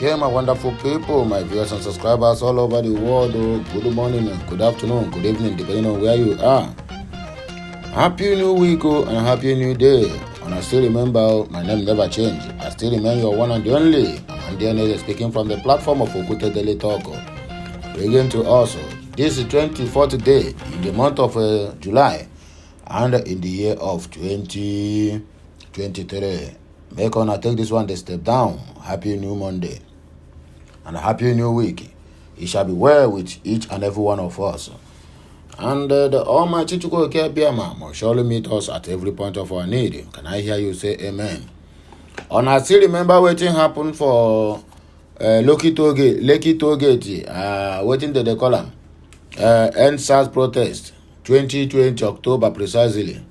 Okay, my wonderful people, my viewers and subscribers all over the world. Good morning, good afternoon, good evening, depending on where you are. Happy new week and happy new day. And I still remember my name never changed. I still remain your one and the only. I'm Andy speaking from the platform of Okute Daily Talk. Again to also. This is 24th day in the month of July and in the year of 2023. Make on I take this one the step down. Happy new Monday and a happy new week. It shall be well with each and every one of us. And the Almighty Chukwuka Biama must surely meet us at every point of our need. Can I hear you say amen? And I still remember waiting happened for Lekki Toll Gate, waiting to the column. End SARS protest 2020 October precisely.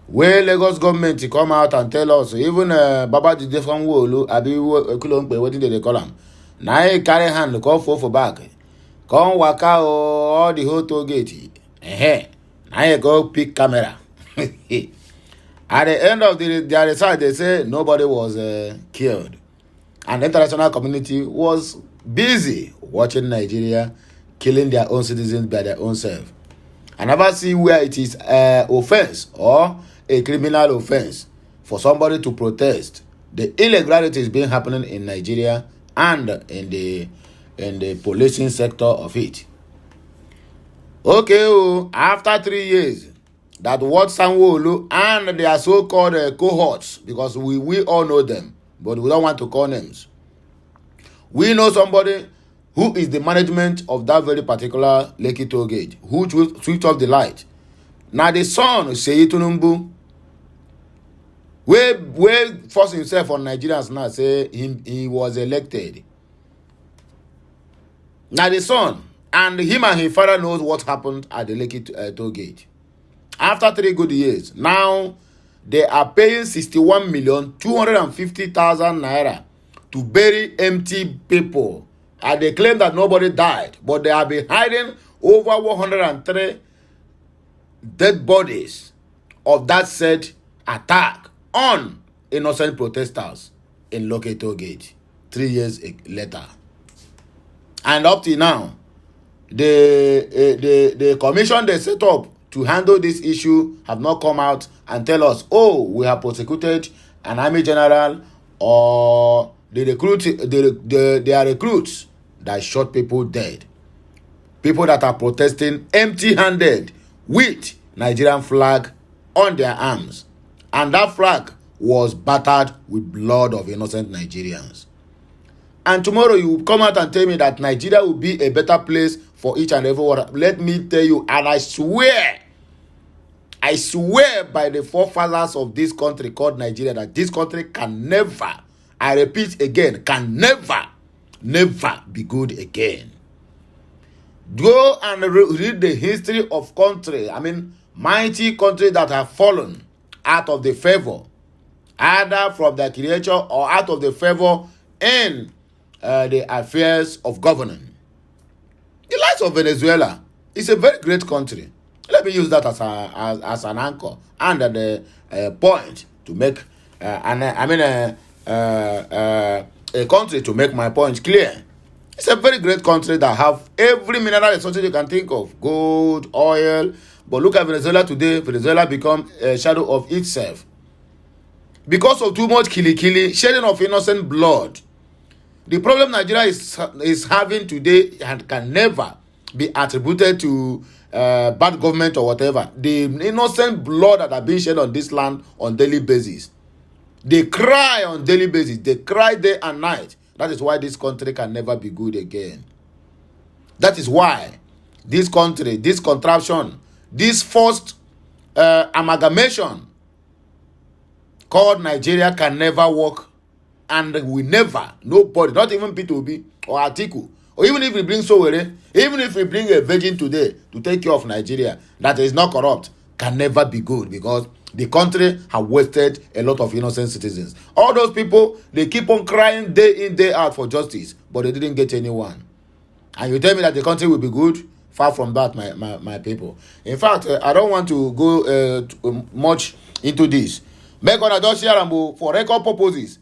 Where Lagos government come out and tell us, even Baba Jide from Wolu, Abi Kulompe, waiting to the column. Now he carry hand, call for back. Come work out all the whole toll gate. Now you go pick camera. At the end of their result, they say nobody was killed. And the international community was busy watching Nigeria killing their own citizens by their own self. I never see where it is offense or a criminal offense for somebody to protest the irregularities being happening in Nigeria and in the policing sector of it. Okay, after 3 years, that what Sanwo-Olu and their so-called cohorts, because we all know them, but we don't want to call names. We know somebody who is the management of that very particular Lekki Toll Gate, who switched off the light. Now the son, Seyi Tinubu, we force himself on Nigerians now, say he was elected. Now the son, and him and his father knows what happened at the Lekki Toll Gate. After 3 good years, now they are paying 61,250,000 naira to bury empty people. And they claim that nobody died, but they have been hiding over 103 dead bodies of that said attack on innocent protesters in Lekki Toll Gate 3 years later. And up to now, the commission they set up to handle this issue have not come out and tell us, oh, we have prosecuted an army general or they are recruits that shot people dead. People that are protesting empty-handed with Nigerian flag on their arms. And that flag was battered with blood of innocent Nigerians. And tomorrow you will come out and tell me that Nigeria will be a better place for each and every one. Let me tell you, and I swear by the forefathers of this country called Nigeria, that this country can never, I repeat again, can never be good again. Go and read the history of country. I mean, mighty countries that have fallen out of the favor, either from their creator or out of the favor in the affairs of governing. The likes of Venezuela is a very great country. Let me use that as an anchor and the point to make a country to make my point clear. It's a very great country that have every mineral resources you can think of, gold, oil. But look at Venezuela today. Venezuela become a shadow of itself because of too much shedding of innocent blood. The problem Nigeria is having today and can never be attributed to bad government or whatever. The innocent blood that are being shed on this land on daily basis. They cry on daily basis. They cry day and night. That is why this country can never be good again. That is why this country, this contraption, this forced amalgamation called Nigeria can never work. And we never, nobody, not even P2B or Atiku, or even if we bring Sowore, even if we bring a virgin today to take care of Nigeria that is not corrupt, can never be good because the country have wasted a lot of innocent citizens. All those people, they keep on crying day in, day out for justice, but they didn't get anyone. And you tell me that the country will be good? Far from that, my people. In fact, I don't want to go much into this. Make on a just share for record purposes.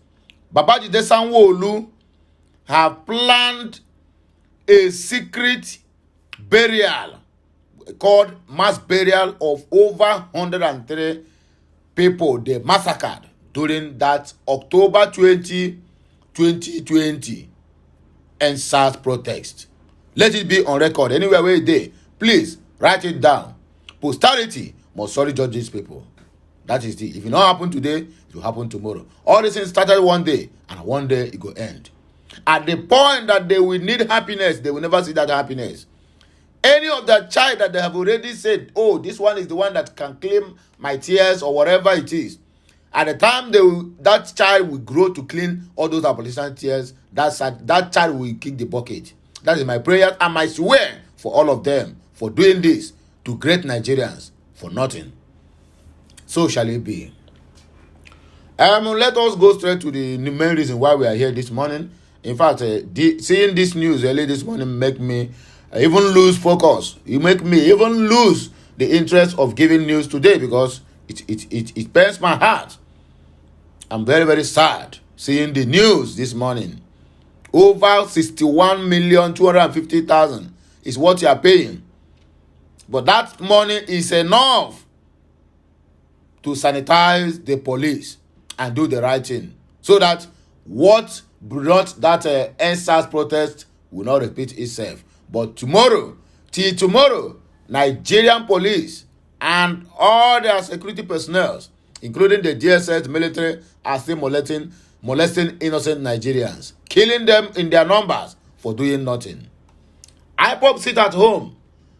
Baba Jide Sanwo-Olu have planned a secret burial called mass burial of over 103 people they massacred during that October 2020 and SARS protest. Let it be on record anywhere where they please write it down. Posterity must sorry judge these people. That is the, if it not happen today, it will happen tomorrow. All these things started one day, and one day it will end. At the point that they will need happiness, they will never see that happiness. Any of that child that they have already said, oh, this one is the one that can claim my tears or whatever it is. At the time that child will grow to clean all those abolition tears, that child will kick the bucket. That is my prayer and my swear for all of them for doing this to great Nigerians for nothing. So shall it be. Let us go straight to the main reason why we are here this morning. In fact, seeing this news early this morning make me even lose focus. You make me even lose the interest of giving news today because it pains my heart. I'm very, very sad seeing the news this morning. Over 61,250,000 is what you are paying. But that money is enough to sanitize the police and do the right thing. So that what brought that NSAS protest will not repeat itself. But till tomorrow, Nigerian police and all their security personnel, including the DSS military, are still molesting innocent Nigerians, killing them in their numbers for doing nothing. IPOP sit at home.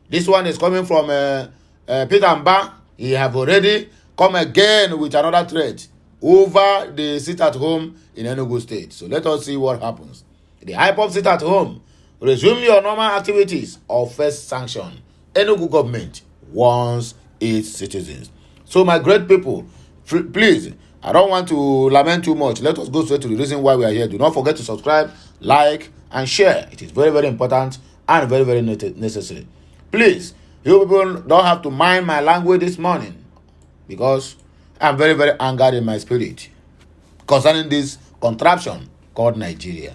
This one is coming from Peter Mbah. He have already come again with another threat over the sit at home in Enugu state. So let us see what happens. The IPOP sit at home. Resume your normal activities or face sanction. Enugu government warns its citizens. So my great people, please, I don't want to lament too much. Let us go straight to the reason why we are here. Do not forget to subscribe, like, and share. It is very, very important and very, very necessary. Please, you people don't have to mind my language this morning because I'm very, very angered in my spirit concerning this contraption called Nigeria.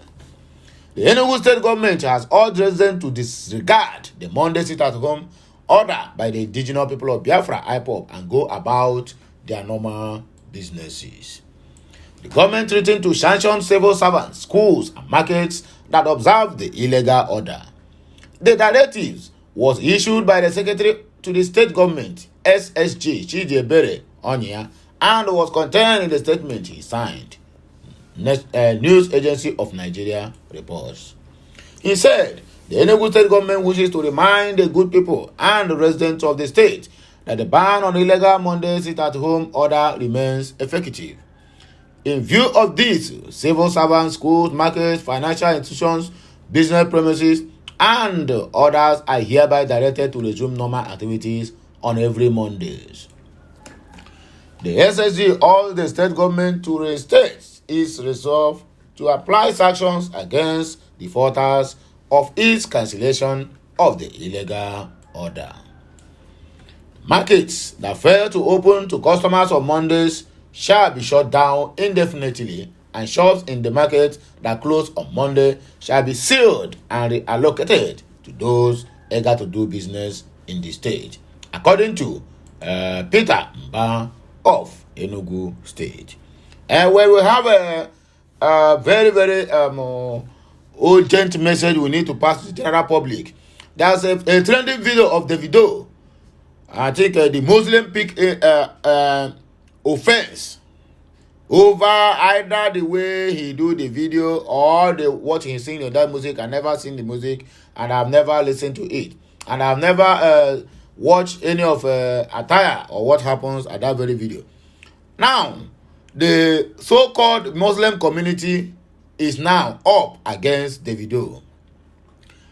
The Enugu state government has urged residents to disregard the Monday sit-at-home order by the indigenous people of Biafra, IPOB, and go about their normal businesses. The government threatened to sanction civil servants, schools, and markets that observe the illegal order. The directives was issued by the Secretary to the State Government, SSG, Chidebere Onya, and was contained in the statement he signed. News Agency of Nigeria reports. He said, the Enugu state government wishes to remind the good people and the residents of the state that the ban on illegal Monday sit-at-home order remains effective. In view of this, civil servants, schools, markets, financial institutions, business premises, and others are hereby directed to resume normal activities on every Mondays. The SSG urged the state government to reinstate its resolve to apply sanctions against defaulters of its cancellation of the illegal order. Markets that fail to open to customers on Mondays shall be shut down indefinitely, and shops in the market that close on Monday shall be sealed and reallocated to those eager to do business in the state, according to Peter Mbah of Enugu State. And when we have a very, very urgent message we need to pass to the general public. There's a trending video of the video. I think the Muslim pick offense over either the way he do the video or what he sing in that music. I never seen the music and I've never listened to it. And I've never watched any of attire or what happens at that very video. Now, the so-called Muslim community is now up against the video.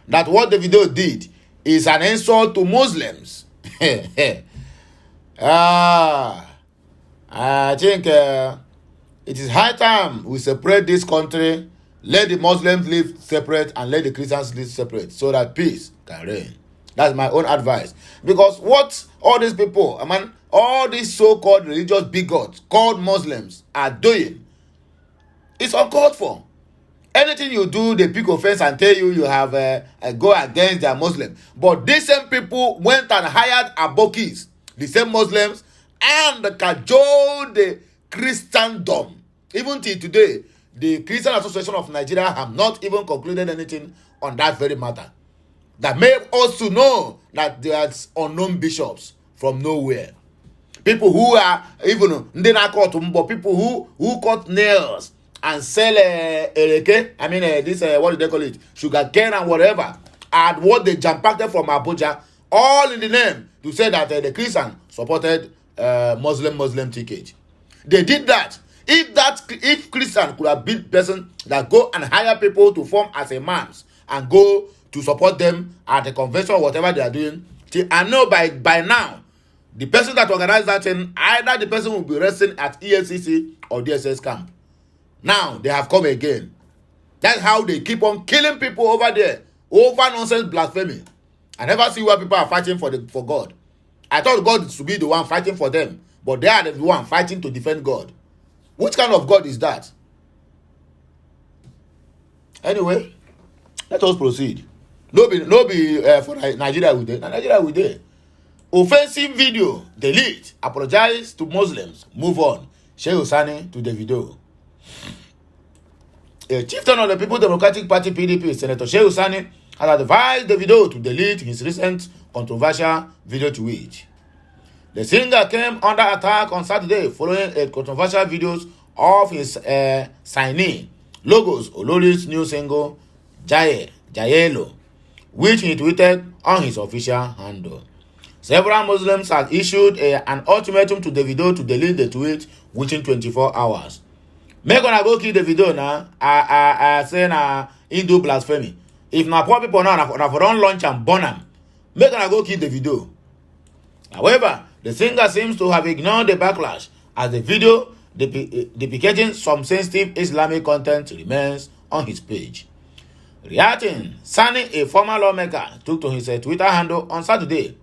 That what the video did is an insult to Muslims. I think it is high time we separate this country, let the Muslims live separate and let the Christians live separate so that peace can reign. That's my own advice. Because what all these people, all these so-called religious bigots called Muslims are doing is uncalled for. Anything you do, they pick offense and tell you have go against their Muslim. But these same people went and hired abokis, the same Muslims, and cajoled the Christendom. Even till today, the Christian Association of Nigeria have not even concluded anything on that very matter. That made us to know that there's unknown bishops from nowhere. People who are even people who cut nails and sell ereke, what do they call it? Sugar cane and whatever. And what they jam-packed from Abuja, all in the name to say that the Christian supported Muslim ticket. They did that. If Christian could have been person that go and hire people to form as a mans and go to support them at a convention or whatever they are doing, I know by now, the person that organized that thing, either the person will be resting at EFCC or DSS camp. Now they have come again. That's how they keep on killing people over there, over nonsense blasphemy. I never see where people are fighting for God. I thought God should be the one fighting for them, but they are the one fighting to defend God. Which kind of God is that? Anyway, let us proceed. No be for Nigeria we dey. Nigeria we dey. Offensive video, delete, apologize to Muslims, move on. Shehu Sani to the video. A chieftain of the People's Democratic Party PDP, Senator Shehu Sani, has advised the video to delete his recent controversial video tweet. The singer came under attack on Saturday following a controversial videos of his signee logos Olori's new single Jayelo, which he tweeted on his official handle. Several Muslims have issued an ultimatum to the video to delete the tweet within 24 hours. Make una go kill the video now. I say na he do blasphemy. If na poor people now, na for don launch and burn am. Make una go kill the video. However, the singer seems to have ignored the backlash as the video depicting some sensitive Islamic content remains on his page. Reacting, Sani, a former lawmaker, took to his Twitter handle on Sunday,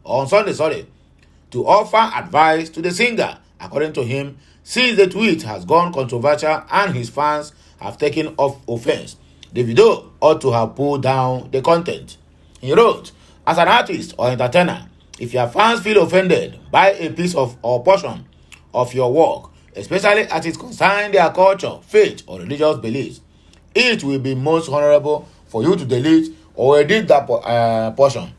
to offer advice to the singer. According to him, since the tweet has gone controversial and his fans have taken offense, the video ought to have pulled down the content. He wrote, as an artist or entertainer, if your fans feel offended by a piece of or portion of your work, especially as it concerns their culture, faith, or religious beliefs, it will be most honorable for you to delete or edit that portion.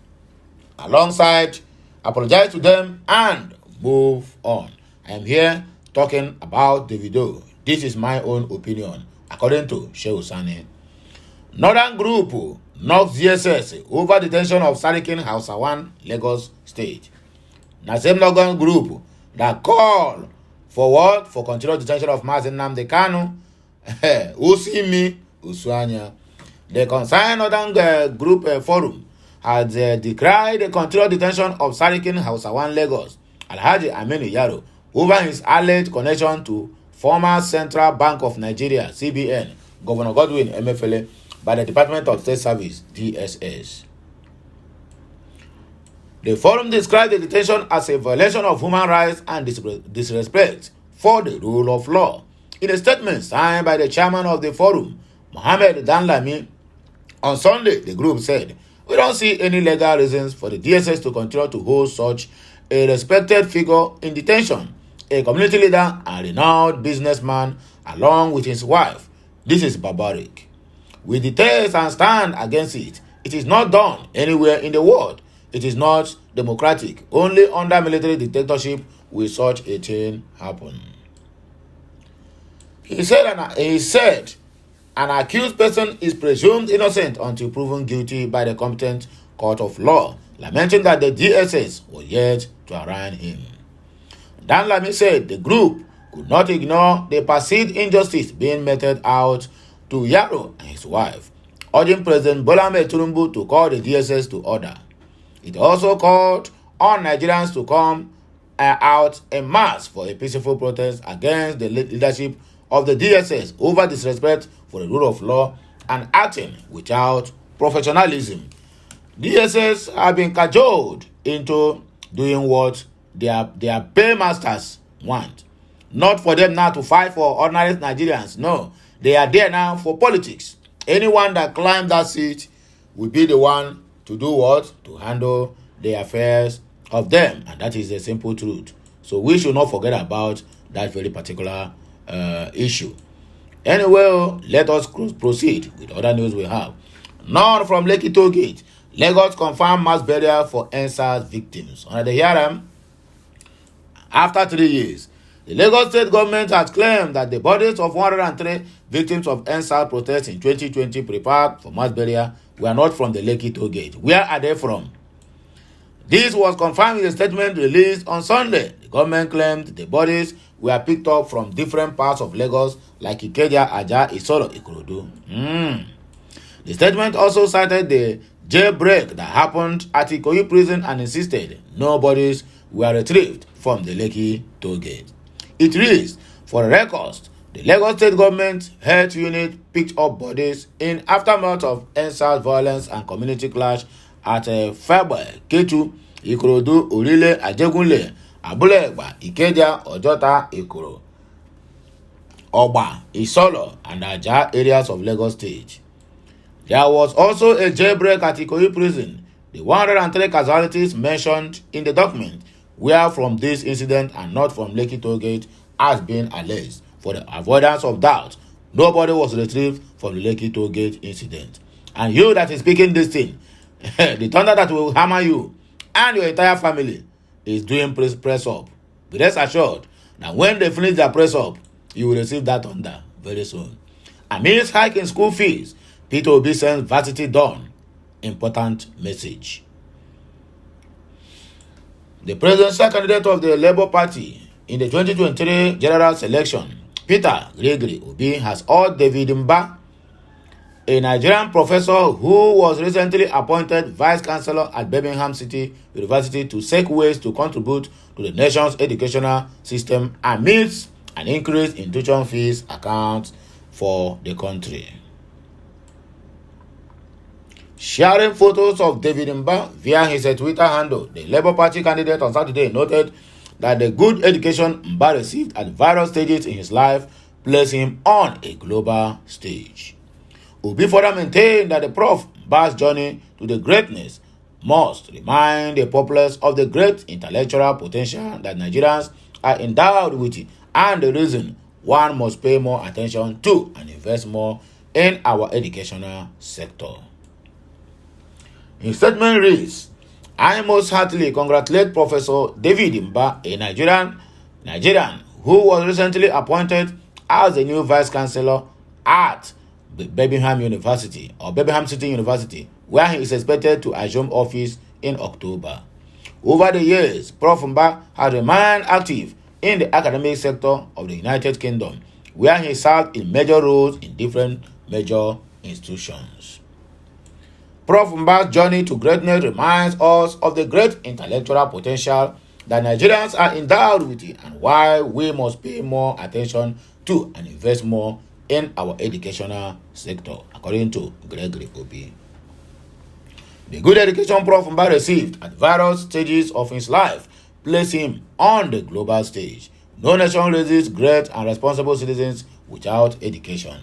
Alongside, apologize to them and move on. I am here talking about the video. This is my own opinion, according to Shehu Sani. Northern Group knocks DSS over detention of Sarikin Hausawan, Lagos State. The same Northern Group that call for what? For continued detention of Mazi Nnamdi Kanu. Usimi Uswanya. The concerned Northern Group Forum has decried the continued detention of Sarikin Hausawan, Lagos, Alhaji Aminu Yaro, over his alleged connection to former Central Bank of Nigeria, CBN, Governor Godwin Emefiele, by the Department of State Service, DSS. The forum described the detention as a violation of human rights and disrespect for the rule of law. In a statement signed by the chairman of the forum, Mohammed Danlami, on Sunday, the group said, "We don't see any legal reasons for the DSS to continue to hold such a respected figure in detention, a community leader and renowned businessman along with his wife. This is barbaric. We detest and stand against it. It is not done anywhere in the world. It is not democratic. Only under military dictatorship will such a thing happen." He said an accused person is presumed innocent until proven guilty by the competent court of law, lamenting that the DSS was yet to arraign him. Dan Lami said the group could not ignore the perceived injustice being meted out to Yaro and his wife, urging President Bola Ahmed Tinubu to call the DSS to order. It also called on Nigerians to come out en masse for a peaceful protest against the leadership of the DSS over disrespect for the rule of law and acting without professionalism. DSS have been cajoled into doing what their paymasters want. Not for them now to fight for ordinary Nigerians. No, they are there now for politics. anyone that climbs that seat will be the one to do what? To handle the affairs of them. And that is the simple truth. So we should not forget about that very particular issue. Anyway, let us proceed with other news we have. None from Lekki Toll Gate. Lagos confirmed mass burial for NSAS victims. Under the hearing, after 3 years, the Lagos state government has claimed that the bodies of 103 victims of NSAS protests in 2020 prepared for mass burial were not from the Lekki Toll Gate. Where are they from? This was confirmed in a statement released on Sunday. The government claimed the bodies were picked up from different parts of Lagos like Ikeja, Aja, Isolo, Ikorodu. The statement also cited the jailbreak that happened at Ikoyi prison and insisted no bodies were retrieved from the Lekki Toll Gate. It reads, for the records, the Lagos State Government Health Unit picked up bodies in aftermath of NSAS violence and community clash at Febe, Ketu, Ikorodu, Orile, Ajegunle, Abule Ekpa, Ikeja, Ojota, Ikoro, Oba, Isolo, and Aja areas of Lagos State. There was also a jailbreak at Ikoyi prison. The 103 casualties mentioned in the document were from this incident and not from Lekki Toll Gate as being alleged. For the avoidance of doubt, nobody was retrieved from the Lekki Toll Gate incident. And you that is speaking this thing, the thunder that will hammer you and your entire family is doing press up. Be rest assured that when they finish their press up, you will receive that thunder very soon. Amidst hike in school fees, Peter Obi sends varsity done. Important message. The presidential candidate of the Labour Party in the 2023 general election, Peter Gregory Obi, has urged David Mbah, a Nigerian professor who was recently appointed vice chancellor at Birmingham City University, to seek ways to contribute to the nation's educational system amidst an increase in tuition fees accounts for the country. Sharing photos of David Mbah via his Twitter handle, the Labour Party candidate on Saturday noted that the good education Mbah received at various stages in his life placed him on a global stage. Obi further maintained that the Prof. Mbah's journey to the greatness must remind the populace of the great intellectual potential that Nigerians are endowed with and the reason one must pay more attention to and invest more in our educational sector. His statement reads, I most heartily congratulate Professor David Mbah, a Nigerian who was recently appointed as the new Vice Chancellor at Birmingham City University, where he is expected to assume office in October. Over the years, Prof. Mbah has remained active in the academic sector of the United Kingdom, where he served in major roles in different major institutions. Prof. Mbah's journey to greatness reminds us of the great intellectual potential that Nigerians are endowed with and why we must pay more attention to and invest more in our educational sector, according to Gregory Obi. The good education Prof. Mbah received at various stages of his life placed him on the global stage. No nation raises great and responsible citizens without education.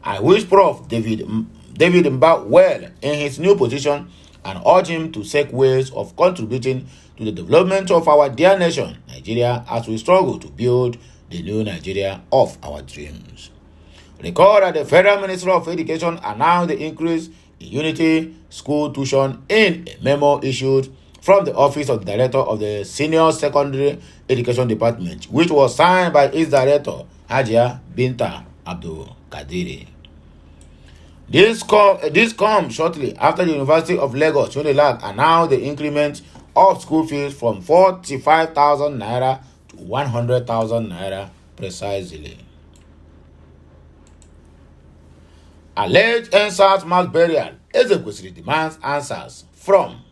I wish Prof. David Mbah well in his new position and urge him to seek ways of contributing to the development of our dear nation, Nigeria, as we struggle to build the new Nigeria of our dreams. Recall that the Federal Ministry of Education announced the increase in Unity School tuition in a memo issued from the Office of the Director of the Senior Secondary Education Department, which was signed by its Director, Hajia Binta Abdul Kadiri. This comes shortly after the University of Lagos, UNILAG, announced the increment of school fees from 45,000 naira to 100,000 naira precisely. Alleged NSAS mass burial, Ezekwesili demands answers from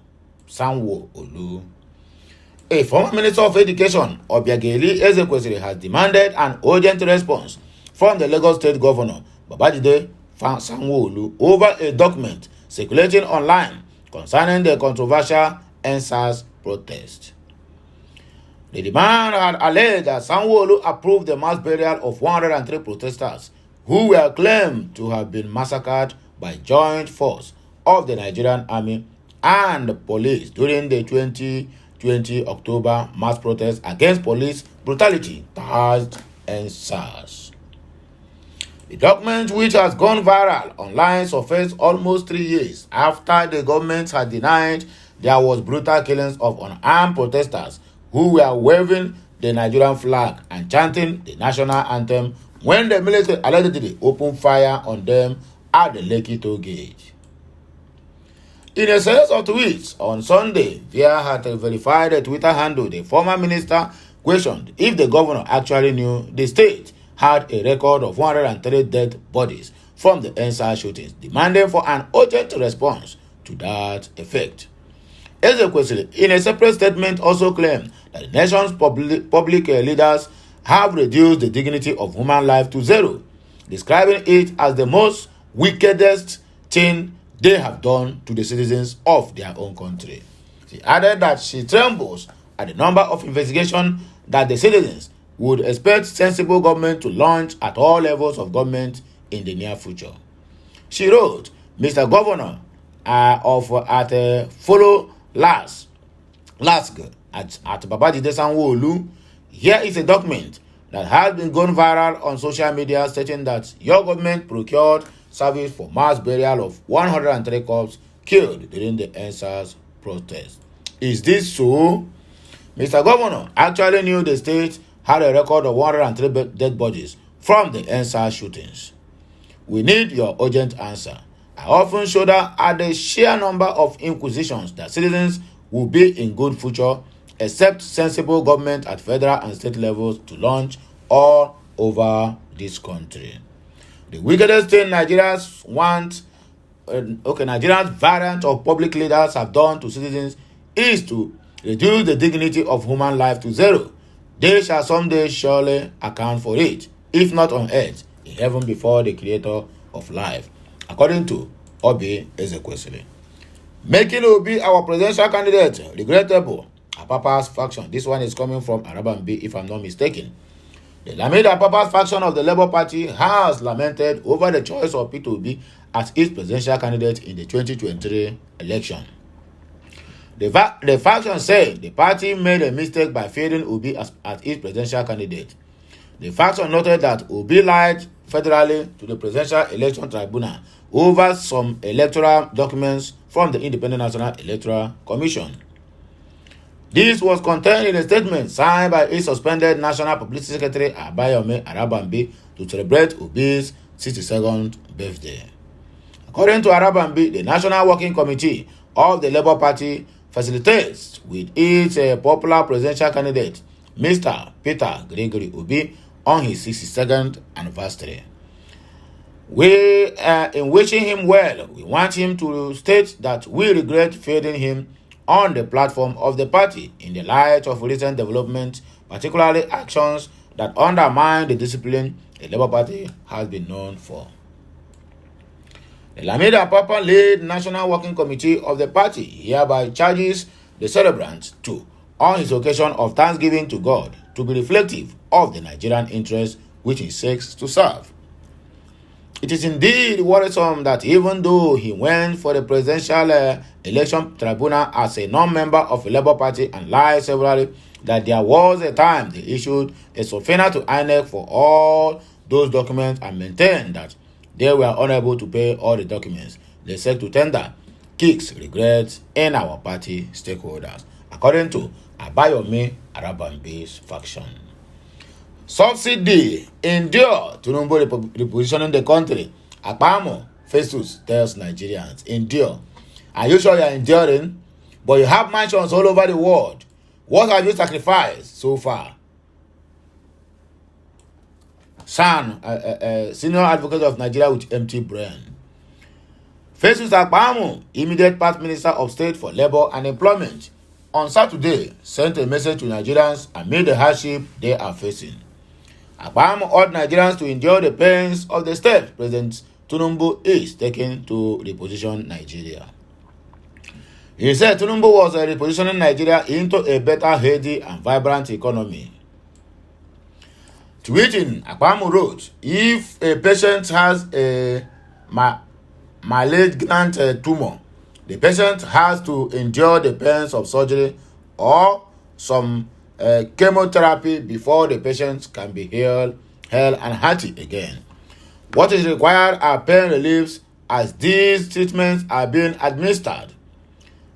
Sanwo-Olu. A former Minister of Education, Obiageli Ezekwesili, has demanded an urgent response from the Lagos State Governor, Babajide Sanwo-Olu, over a document circulating online concerning the controversial NSAS protest. The demand had alleged that Sanwo-Olu approved the mass burial of 103 protesters who were claimed to have been massacred by joint force of the Nigerian Army and the police during the 2020 October mass protest against police brutality tagged EndSARS. The document, which has gone viral online, surfaced almost 3 years after the government had denied there was brutal killings of unarmed protesters who were waving the Nigerian flag and chanting the national anthem when the military allegedly opened fire on them at the Lekki toll gate. In a series of tweets on Sunday, via her verified Twitter handle, the former minister questioned if the governor actually knew the state had a record of 103 dead bodies from the EndSARS shootings, demanding for an urgent response to that effect. Ezekwesili, in a separate statement, also claimed that the nation's public leaders have reduced the dignity of human life to zero, describing it as the most wickedest thing they have done to the citizens of their own country. She added that she trembles at the number of investigations that the citizens would expect sensible government to launch at all levels of government in the near future. She wrote, Mr. Governor follow last at Babajide Sanwo-Olu, here is a document that has been going viral on social media stating that your government procured service for mass burial of 103 corpses killed during the EndSARS protest. Is this so? Mr. Governor actually knew the state had a record of 103 dead bodies from the EndSARS shootings. We need your urgent answer. I often shudder at the sheer number of inquisitions that citizens will be in good future, except sensible government at federal and state levels to launch all over this country. The wickedest thing Nigerians variant of public leaders have done to citizens is to reduce the dignity of human life to zero. They shall someday surely account for it, if not on earth, in heaven before the creator of life, according to Obi Ezekwesili. Making Obi our presidential candidate regrettable. Apapa's faction. This one is coming from Mbah, if I'm not mistaken. The Lamida Apapa's faction of the Labour Party has lamented over the choice of Peter Obi as its presidential candidate in the 2023 election. The faction said the party made a mistake by favoring Obi as its presidential candidate. The faction noted that Obi lied federally to the Presidential Election Tribunal over some electoral documents from the Independent National Electoral Commission. This was contained in a statement signed by its suspended National Publicity Secretary Abayomi Arabambi to celebrate Obi's 62nd birthday. According to Arabambi, the National Working Committee of the Labour Party facilitates with its popular presidential candidate, Mr. Peter Gregory Obi, on his 62nd anniversary. In wishing him well, we want him to state that we regret failing him on the platform of the party in the light of recent developments, particularly actions that undermine the discipline the Labour Party has been known for. The Lamida Apapa led National Working Committee of the party hereby charges the celebrant to, on his occasion of Thanksgiving to God, to be reflective of the Nigerian interest which he seeks to serve. It is indeed worrisome that even though he went for the presidential election tribunal as a non-member of the Labour Party and lied severally that there was a time they issued a subpoena to INEC for all those documents and maintained that they were unable to pay all the documents they said to tender, kicks regrets in our party stakeholders, according to Abayomi Arabambi's faction. Subsidy endure Tinubu repositioning the country. Akpamo Festus tells Nigerians, endure. Are you sure you are enduring? But you have mansions all over the world. What have you sacrificed so far? San, senior advocate of Nigeria with empty brain. Festus Akpamo, immediate past minister of state for labor and employment, on Saturday sent a message to Nigerians amid the hardship they are facing. Akpamo urged Nigerians to endure the pains of the step President Tinubu is taking to reposition Nigeria. He said Tinubu was repositioning Nigeria into a better, healthy, and vibrant economy. To which in Akpamu wrote, if a patient has a malignant tumor, the patient has to endure the pains of surgery or some chemotherapy before the patient can be healed and healthy again. What is required are pain reliefs as these treatments are being administered.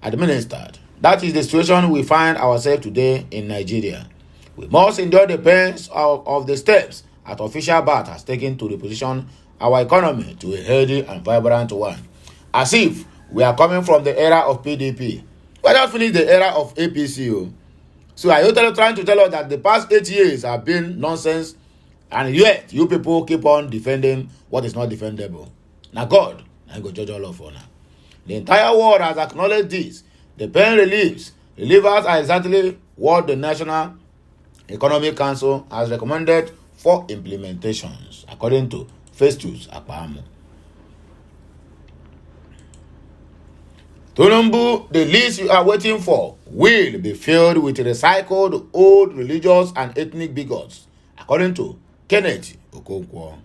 That is the situation we find ourselves today in Nigeria. We must endure the pains of the steps that official Bat has taken to reposition our economy to a healthy and vibrant one. As if we are coming from the era of PDP. We are just finished the era of APC. So are you trying to tell us that the past 8 years have been nonsense, and yet you people keep on defending what is not defendable? Now God, I go judge all of you now. The entire world has acknowledged this. The pain relievers are exactly what the National Economic Council has recommended for implementations, according to Festus Akpamu. Tinubu, the list you are waiting for will be filled with recycled old religious and ethnic bigots, according to Kenneth Okonkwo.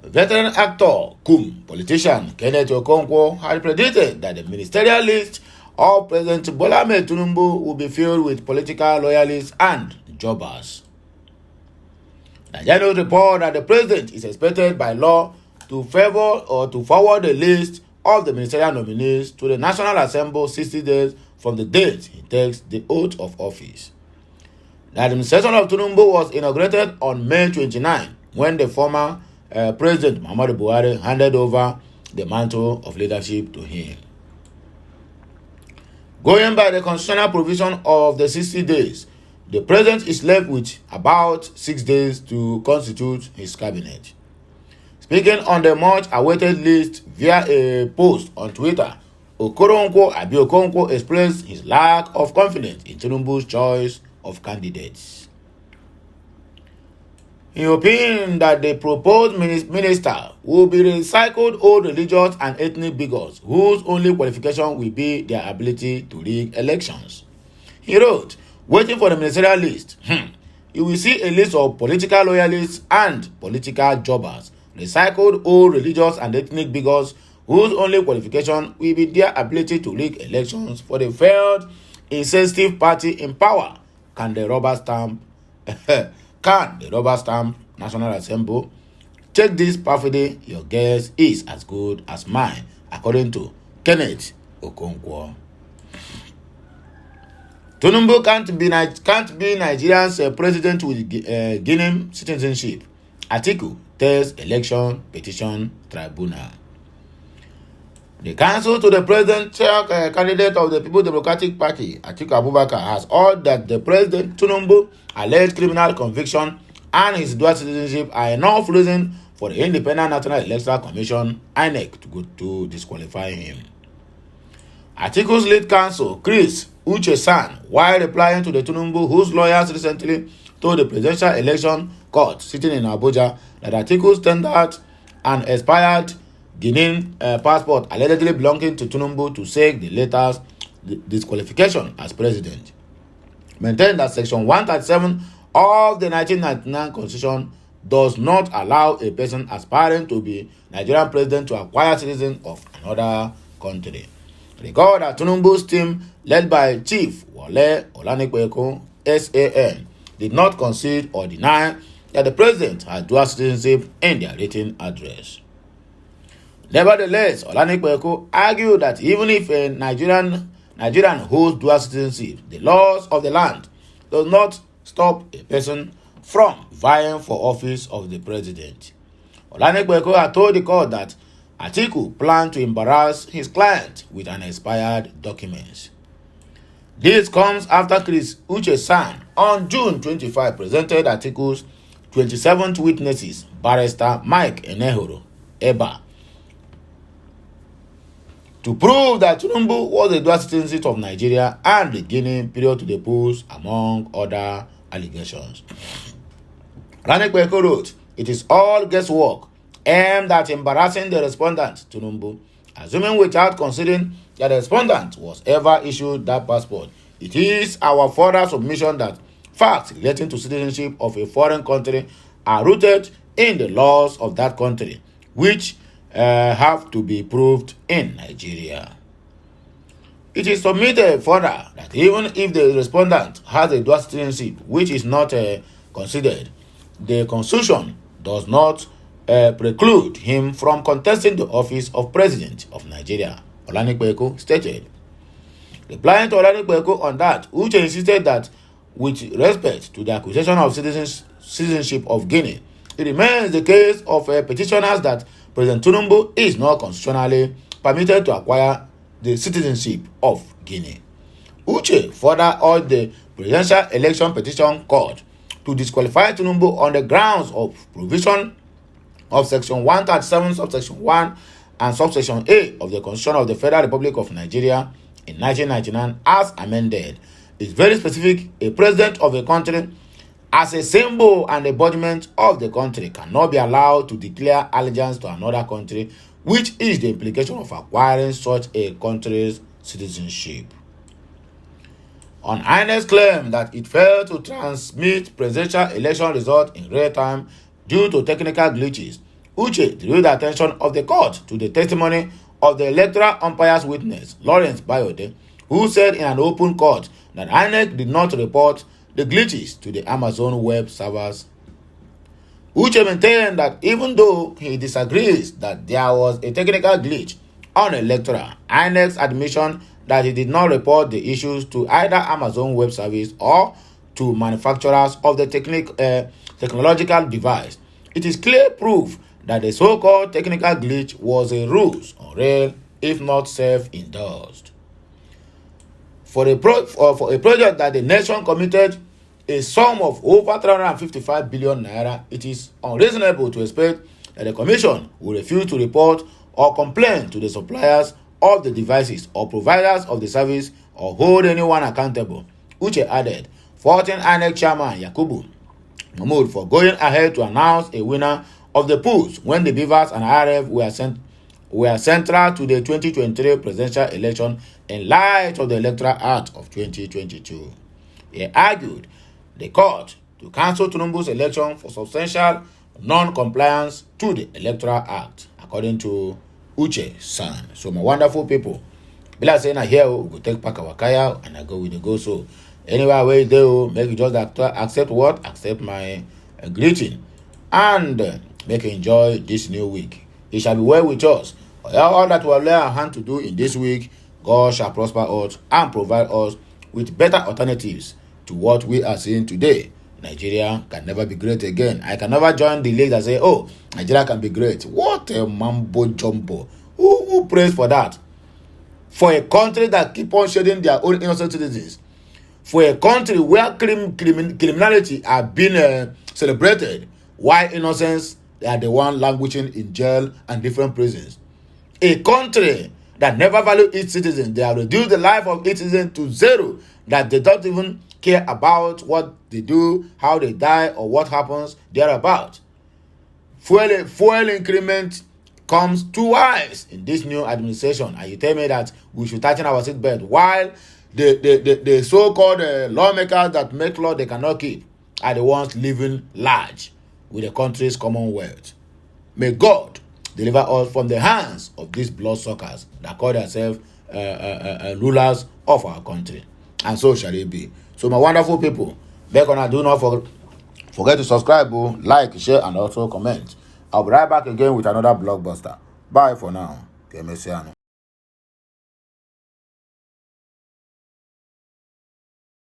Veteran actor, politician Kenneth Okonkwo had predicted that the ministerial list of President Bola Ahmed Tinubu will be filled with political loyalists and jobbers. Nigerians report that the president is expected by law to favor or to forward the list of the ministerial nominees to the National Assembly 60 days from the date he takes the oath of office. The administration of Tinubu was inaugurated on May 29 when the former President Muhammadu Buhari handed over the mantle of leadership to him. Going by the constitutional provision of the 60 days, the president is left with about 6 days to constitute his cabinet. Speaking on the much-awaited list via a post on Twitter, Okonkwo expressed his lack of confidence in Tinubu's choice of candidates. He opined that the proposed minister will be recycled old religious and ethnic bigots whose only qualification will be their ability to rig elections. He wrote, waiting for the ministerial list, you will see a list of political loyalists and political jobbers, recycled old religious and ethnic bigots whose only qualification will be their ability to rig elections for the failed, insensitive party in power. Can the rubber stamp National Assembly? Check this perfidy, your guess is as good as mine, according to Kenneth Okonkwo. Tinubu can't be Nigeria's president with Guinean citizenship. Atiku tells election petition tribunal. The counsel to the presidential candidate of the People's Democratic Party, Atiku Abubakar, has urged that the President Tinubu alleged criminal conviction and his dual citizenship are enough reason for the Independent National Electoral Commission, INEC, to disqualify him. Atiku's lead counsel, Chris Uche-San, while replying to the Tinubu, whose lawyers recently told the Presidential Election Court sitting in Abuja that Atiku's tendered an expired Guinean passport allegedly belonging to Tinubu to seek the latter's disqualification as president, maintained that Section 137 of the 1999 Constitution does not allow a person aspiring to be Nigerian president to acquire citizenship of another country. Recall that Tinubu's team, led by Chief Wole Olanipekun, SAN, did not concede or deny that the president had dual citizenship in their written address. Nevertheless, Olanipekun argued that even if a Nigerian holds dual citizenship, the laws of the land does not stop a person from vying for office of the president. Olanipekun had told the court that Atiku planned to embarrass his client with an expired document. This comes after Chris Uche-San on June 25 presented Atiku's 27th witnesses, Barrister Mike Enehoro, Ekpa, to prove that Tinubu was a dual citizen of Nigeria and the Guinea period to the polls, among other allegations. Olanipekun wrote, "It is all guesswork aimed at embarrassing the respondent, Tinubu, assuming without considering that the respondent was ever issued that passport. It is our further submission that facts relating to citizenship of a foreign country are rooted in the laws of that country, which have to be proved in Nigeria. It is submitted further that even if the respondent has a dual citizenship which is not considered, the Constitution does not preclude him from contesting the office of President of Nigeria, Olanipekun stated. Replying to Olanipekun on that, Uche insisted that with respect to the acquisition of citizenship of Guinea, it remains the case of petitioners that President Tinubu is not constitutionally permitted to acquire the citizenship of Guinea. Uche further urged the Presidential Election Petition Court to disqualify Tinubu on the grounds of provision of Section 137, Subsection 1 and Subsection A of the Constitution of the Federal Republic of Nigeria in 1999 as amended. It's very specific. A president of a country, as a symbol and embodiment of the country, cannot be allowed to declare allegiance to another country, which is the implication of acquiring such a country's citizenship. On INEC's claim that it failed to transmit presidential election results in real time due to technical glitches, Uche drew the attention of the court to the testimony of the electoral umpire's witness, Lawrence Bayode, who said in an open court that INEC did not report the glitches to the Amazon web servers. Uche maintained that even though he disagrees that there was a technical glitch on electoral, INEC's admission that he did not report the issues to either Amazon Web Service or to manufacturers of the technological device. It is clear proof that the so-called technical glitch was a ruse, unreal, if not self-indulged. For a project that the nation committed a sum of over 355 billion naira, it is unreasonable to expect that the Commission will refuse to report or complain to the suppliers of the devices or providers of the service or hold anyone accountable. Uche added, faulting INEC Chairman Yakubu Mahmood for going ahead to announce a winner of the polls when the Beavers and RF were central to the 2023 presidential election in light of the Electoral Act of 2022. He argued the court to cancel Tinubu's election for substantial non-compliance to the Electoral Act, according to Uche San. So my wonderful people, be like saying I here we go take back our kaya and I go with the go. So anywhere where you do, make you just accept what? Accept my greeting and make you enjoy this new week. It shall be well with us. All that we will lay our hand to do in this week, God shall prosper us and provide us with better alternatives to what we are seeing today. Nigeria can never be great again. I can never join the list that say, oh, Nigeria can be great. What a mambo jumbo. Who prays for that? For a country that keep on shedding their own innocent citizens. For a country where criminality are being celebrated, while innocents are the one languishing in jail and different prisons. A country that never value its citizens. They have reduced the life of its citizens to zero, that they don't even care about what they do, how they die, or what happens thereabout. Fuel increment comes twice in this new administration, and you tell me that we should tighten our seatbelt while the so-called lawmakers that make law they cannot keep are the ones living large with the country's commonwealth. May God deliver us from the hands of these bloodsuckers that call themselves rulers of our country. And so shall it be. So my wonderful people, back on, do not forget to subscribe, like, share, and also comment. I'll be right back again with another blockbuster. Bye for now.